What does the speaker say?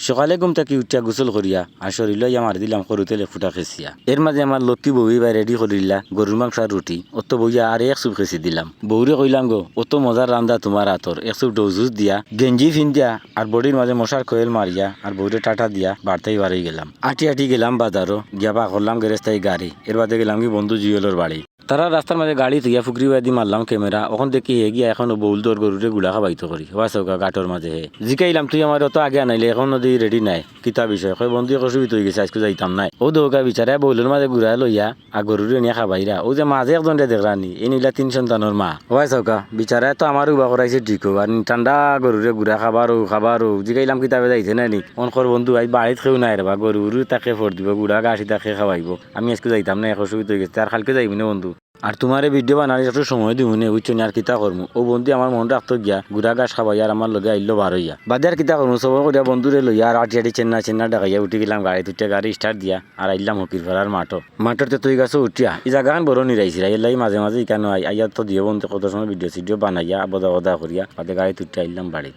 সকালে ঘুম থেকে উঠিয়া গোসল করিয়া আর শরীর লইয়া মারি দিলাম সরু তেলে ফুটা খেসিয়া। এর মাঝে আমার লক্ষ্মী বউই বা রেডি করিলা গরুর মাংস আর রুটি। অত বইয়া আর এক চুপ খেসি দিলাম। বউরে কইলাম গো অত মজার রান্দা তোমার হাতর, এক চুপ ডৌজুস দিয়া গেঞ্জি ফিন্দিয়া আর বডির মাঝে মশার কোয়েল মারিয়া আর বউরে টাটা দিয়া বাড়তেই বাড়ি গেলাম। আটি আটি গেলাম বাজারও গিয়া বা করলাম গেরেস্তাই গাড়ি। এর বাদে গেলাম কি বন্ধু জুয়েলের বাড়ি। তারা রাস্তার মাঝে গাড়ি থইয়া ফুকরি বাদি মারলাম ক্যামেরা। ওখান দেখি হে গিয়া এখন বউল তোর গরুরে গুলা খাবাইতো করি হওয়া চৌকা গাঁটর মাঝে হে জিকাইলাম তুই আমার অত আগে আনাইলে এখন নদী রেডি নাই কিতা বিষয় কই বন্ধু এক অসুবিধা হয়ে গেছে আজকে যাইতাম নাই। ও দৌকা বিচারে বউলের মাঝে ঘুরা লইয়া আর গরুরে নিয়ে খাবাইরা। ও যে মাঝে একজন দেখলানি এই নিলা 3 সন্তানের মা হওয়া চৌকা বিচারে তো আমার উবা করাইছে ঠিক আর ঠান্ডা গরুরে ঘুরা খাবারও জিকাইলাম কিতাবে যাইছে না নি অনকর বন্ধু আজ বাড়িত খেউ নাই রে বা গরুর তাকে ফোর দিব গুড়া গাছি তাকে খাওয়াইব। আমি আজকে যাইতাম না এক অসুবিধা হয়ে গেছে আর কালকে যাইবি না বন্ধু। আর তোমার ভিডিও বানালে একটু সময় দিব নে বুঝছো আর কিতা করমু। ও বন্ধু আমার মন রাখতো গিয়া গুড়া গাছ খাবাই আর আমার লগে আইলো বার হইয়া বাদে আর কিতা করমু সবাই করিয়া বন্ধুরে লইয়া আর আটি চেন্না ডাকাইয়া উঠে গেলাম গাড়ি তুইটা গাড়ি স্টার্ট দিয়া আর আইলাম হকির ফেরার মাঠতে তুই গাছ উঠিয়া ই জায়গা বড় নিরাইছি আইলাই মাঝে মাঝে ইকানো আইয়া তো দিয়ে বন্ধু কত সময় ভিডিও সিডিও বানাইয়া বদা করিয়া বাদে গাড়ি তুইটা আইলাম বাড়ি।